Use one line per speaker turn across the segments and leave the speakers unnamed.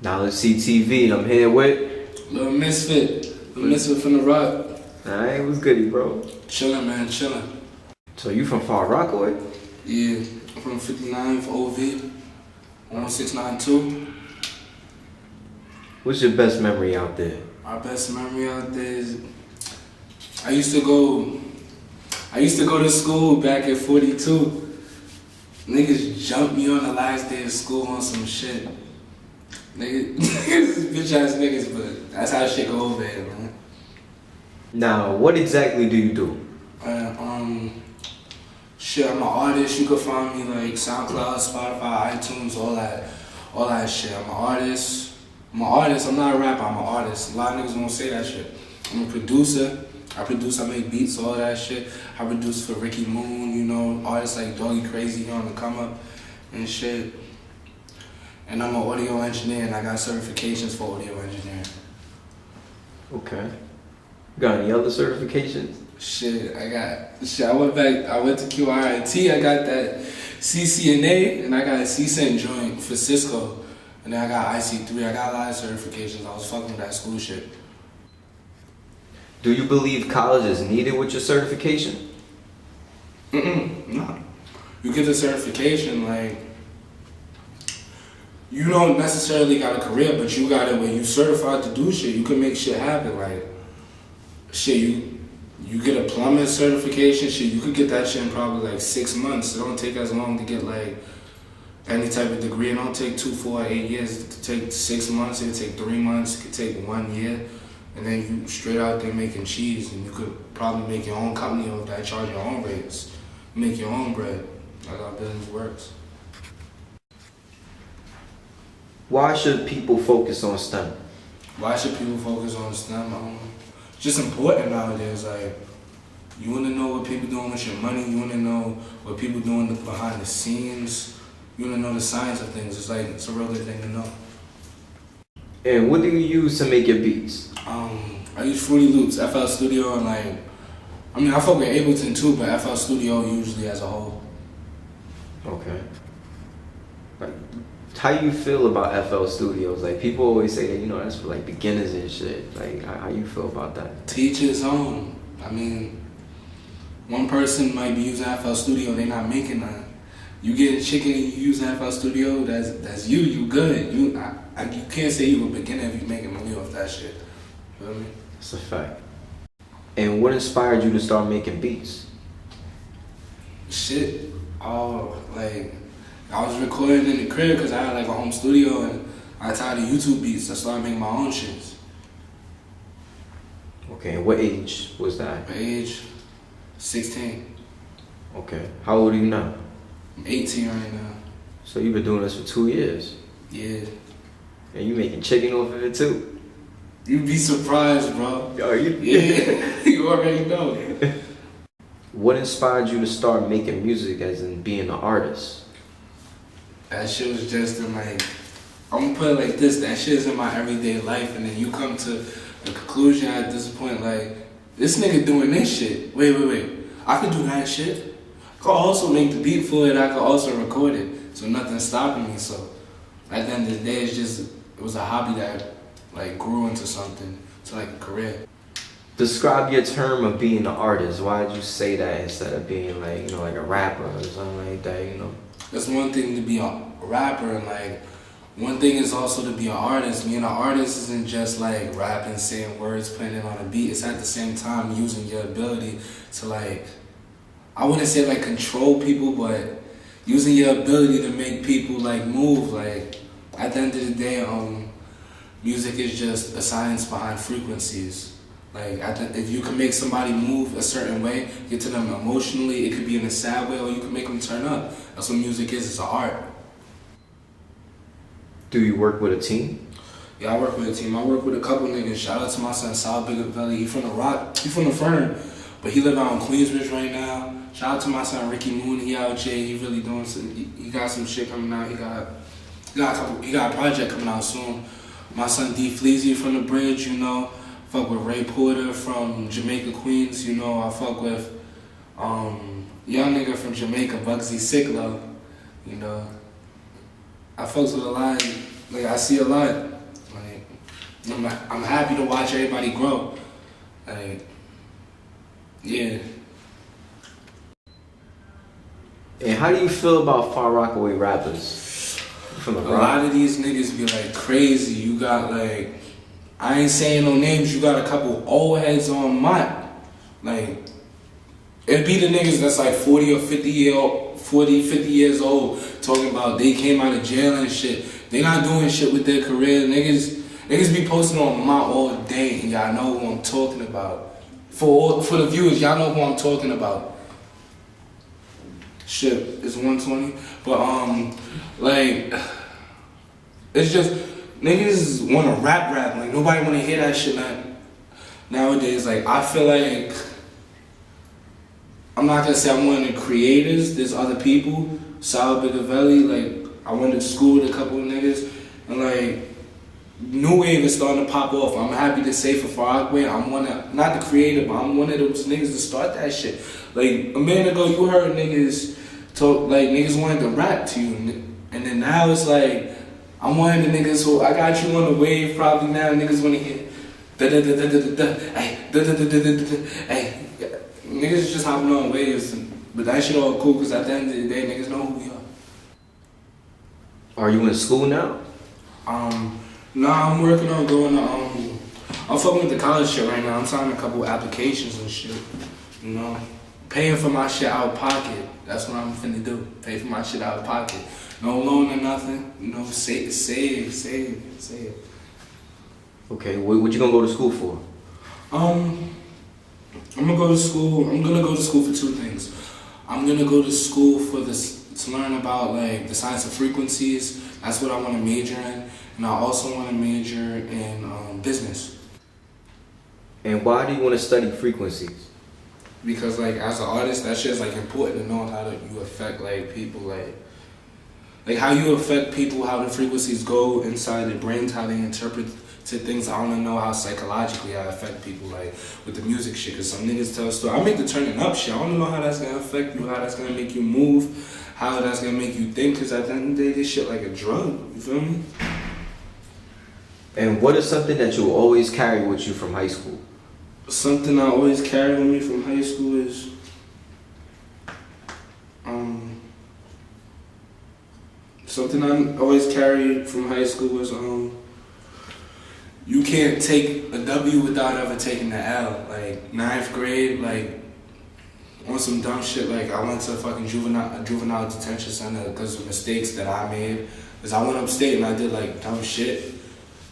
Now let's see TV. I'm here with
Lil Mizfit. Lil Mizfit from the Rock.
Alright, what's goody, bro?
Chillin', man, chillin'.
So you from Far Rockaway?
Yeah, I'm from 59th OV, 1692.
What's your best memory out there?
My best memory out there is I used to go to school back at 42. Niggas jumped me on the last day of school on some shit. Niggas, bitch ass niggas, but that's how shit go over here, man.
Now, what exactly do you do?
Shit, I'm an artist. You can find me like SoundCloud, Spotify, iTunes, all that shit. I'm an artist. I'm not a rapper. I'm an artist. A lot of niggas won't say that shit. I'm a producer. I make beats, all that shit. I produce for Ricky Moon, you know, artists like Doggy Crazy on the come up and shit. And I'm an audio engineer, and I got certifications for audio engineering.
Okay. Got any other certifications?
I went to QRIT, I got that CCNA, and I got a CCNA joint for Cisco. And then I got IC3, I got a lot of certifications. I was fucking with that school shit.
Do you believe college is needed with your certification?
No. You get the certification, like, you don't necessarily got a career, but you got it when you certified to do shit. You can make shit happen, like, shit, you get a plumber certification, shit, you could get that shit in probably like 6 months. It don't take as long to get like any type of degree. It don't take 2, 4, 8 years. It could take 6 months, it could take 3 months, it could take 1 year. And then you straight out there making cheese, and you could probably make your own company of that, charge your own rates, make your own bread. That's how business works.
Why should people focus on STEM?
Why should people focus on STEM? It's just important nowadays. Like, you want to know what people doing with your money. You want to know what people doing behind the scenes. You want to know the science of things. It's a real good thing to know.
And what do you use to make your beats?
I use Fruity Loops, FL Studio, and I fuck with Ableton too, but FL Studio usually as a whole.
Okay. Like, how you feel about FL Studios? Like, people always say that, you know, that's for like beginners and shit. Like, how you feel about that?
Teach his own. I mean, one person might be using FL Studio, they not making none. You get a chicken and you use FL Studio, that's you good. You can't say you a beginner if you making money off that shit. You feel me?
That's a fact. And what inspired you to start making beats?
Shit. I was recording in the crib because I had like a home studio, and I tired of YouTube beats. I started making my own shits.
Okay, and what age was that?
My age, 16.
Okay, how old are you now?
I'm 18 right now.
So you've been doing this for 2 years?
Yeah.
And you making chicken off of it too?
You'd be surprised, bro.
Oh,
Yeah, you already know.
What inspired you to start making music, as in being an artist?
That shit was just in I'm gonna put it like this, that shit is in my everyday life, and then you come to a conclusion at this point, like, this nigga doing this shit. Wait. I could do that shit. I could also make the beat for it, I could also record it. So nothing's stopping me. So at the end of the day, it was a hobby that like grew into something, to like a career.
Describe your term of being an artist. Why did you say that instead of being like, you know, like a rapper or something like that, you know?
It's one thing to be a rapper, and like one thing is also to be an artist. Being an artist isn't just like rapping, saying words, playing it on a beat. It's at the same time using your ability to like, I wouldn't say like control people, but using your ability to make people like move. Like at the end of the day, music is just the science behind frequencies. Like, if you can make somebody move a certain way, get to them emotionally, it could be in a sad way, or you can make them turn up. That's what music is, it's an art.
Do you work with a team?
Yeah, I work with a team. I work with a couple niggas. Shout out to my son, Sal Big Belly. He from the Rock, he from the Fern, but he live out in Queensbridge right now. Shout out to my son, Ricky Moon. He out here, he really doing some, he got some shit coming out. He got a project coming out soon. My son, D Fleazy from the Bridge, you know. Fuck with Ray Porter from Jamaica, Queens, you know. I fuck with young nigga from Jamaica, Bugsy Sicklo, you know. I fucks with a lot Like I see a lot. Like I'm happy to watch everybody grow. Like yeah.
And how do you feel about Far Rockaway rappers? From
A lot of these niggas be like crazy. You got like, I ain't saying no names, you got a couple old heads on mic. Like, it be the niggas that's like 40 or 50 years old talking about they came out of jail and shit. They not doing shit with their career. Niggas be posting on my all day and y'all know who I'm talking about. For the viewers, y'all know who I'm talking about. Shit, it's 120. But like, it's just niggas wanna rap. Like nobody wanna hear that shit nowadays. Like I feel like I'm not gonna say I'm one of the creators. There's other people. Sal Bigavelli, like I went to school with a couple of niggas, and like new wave is starting to pop off. I'm happy to say for Far Rockaway, I'm not the creator, but I'm one of those niggas to start that shit. Like a minute ago, you heard niggas talk like niggas wanted to rap to you, and then now it's like I'm one of the niggas who I got you on the wave. Probably now niggas want to hear da da da da da da hey da da da da da hey. Niggas just hopping on waves, but that shit all cool because at the end of the day, niggas know who we are.
Are you in school now?
Nah, I'm working on going to, I'm fucking with the college shit right now. I'm signing a couple applications and shit, you know. Paying for my shit out of pocket. That's what I'm finna do. Pay for my shit out of pocket. No loan or nothing. You know, save.
Okay, what you gonna go to school for?
I'm gonna go to school. I'm gonna go to school for two things. I'm gonna go to school for this to learn about like the science of frequencies. That's what I want to major in, and I also want to major in business.
And why do you want to study frequencies?
Because like as an artist, that shit's like important to know how you affect like people, like how you affect people, how the frequencies go inside their brains, how they interpret to things. I want to know how psychologically I affect people, like with the music shit. Cause some niggas tell a story. I make the turning up shit. I want to know how that's gonna affect you, how that's gonna make you move, how that's gonna make you think. Cause at the end of the day, this shit like a drug. You feel me?
And what is something that you always carry with you from high school?
Something I always carry with me from high school is something I always carried from high school was you can't take a W without ever taking the L. Like 9th grade, like on some dumb shit. Like I went to a fucking juvenile detention center because of mistakes that I made. Cause I went upstate and I did like dumb shit.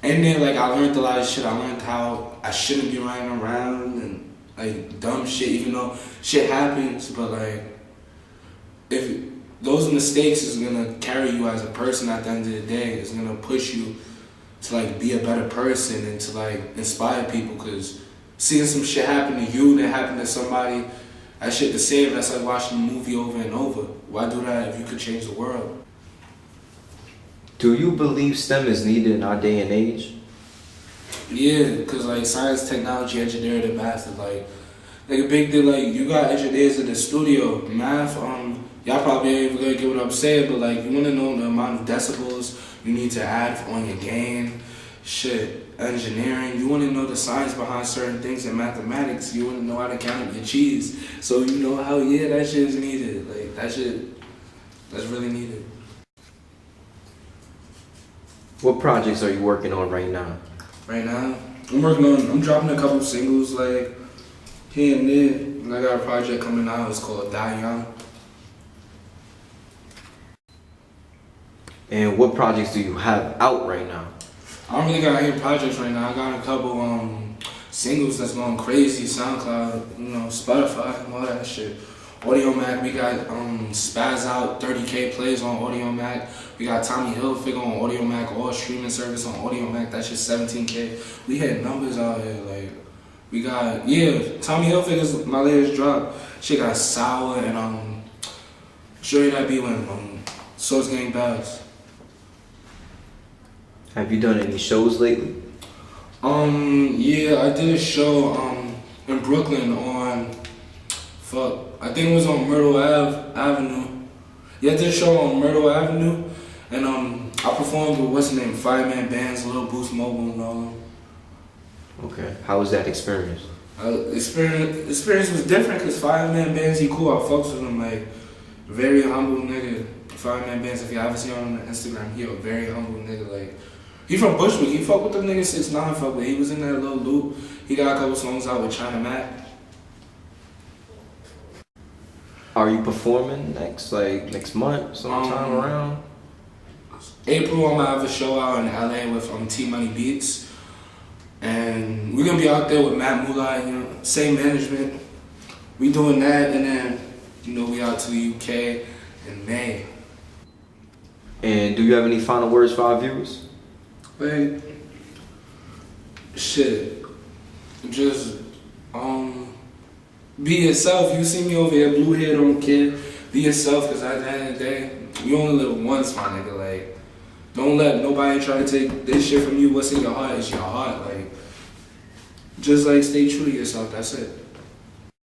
And then like I learned a lot of shit. I learned how I shouldn't be running around and like dumb shit, even though shit happens. But like if those mistakes is gonna carry you as a person at the end of the day, it's gonna push you to like be a better person and to like inspire people. Cause seeing some shit happen to you that happened to somebody, that shit the same. That's like watching a movie over and over. Why do that if you could change the world?
Do you believe STEM is needed in our day and age?
Yeah, cause like science, technology, engineering, and math is like a big deal. Like you got engineers in the studio, math. Y'all probably ain't even gonna get what I'm saying, but like you wanna know the amount of decibels you need to add on your gain. Shit, engineering. You wanna know the science behind certain things in mathematics. You wanna know how to count your cheese, so you know how that shit is needed. Like that shit, that's really needed.
What projects are you working on right now?
Right now, I'm dropping a couple singles like here and there. And I got a project coming out, it's called Die Young.
And what projects do you have out right now?
I don't really got any projects right now. I got a couple singles that's going crazy, SoundCloud, Spotify and all that shit. Audio Mac, we got Spaz Out, 30K plays on Audio Mac. We got Tommy Hilfiger on Audio Mac, all streaming service on Audio Mac, that shit 17K. We had numbers out here, like, we got, Tommy Hilfiger's my latest drop. She got Sour and Sure You That Be when Source Gang Bags.
Have you done any shows lately?
Yeah, I did a show in Brooklyn on I think it was on Myrtle Avenue. Yeah, I did a show on Myrtle Avenue, and I performed with what's the name, Fireman Bands, Lil Boost Mobile and all them.
Okay. How was that experience?
Experience was different because Fireman Bands, he cool. I fucks with him, like, very humble nigga. Fireman Bands, if you ever see him on Instagram, he a very humble nigga. Like, he from Bushwick. He fuck with them niggas 6ix9ine fuck with. He was in that little loop. He got a couple songs out with China Mac.
Are you performing next month, sometime around?
April, I'm gonna have a show out in LA with T Money Beats. And we're gonna be out there with Matt Mullah, you know, same management. We doing that, and then, you know, we out to the UK in May.
And do you have any final words for our viewers?
Like, shit, just, be yourself. You see me over here, blue hair, don't care. Be yourself, because at the end of the day, you only live once, my nigga. Like, don't let nobody try to take this shit from you. What's in your heart is your heart. Like, just like stay true to yourself. That's it.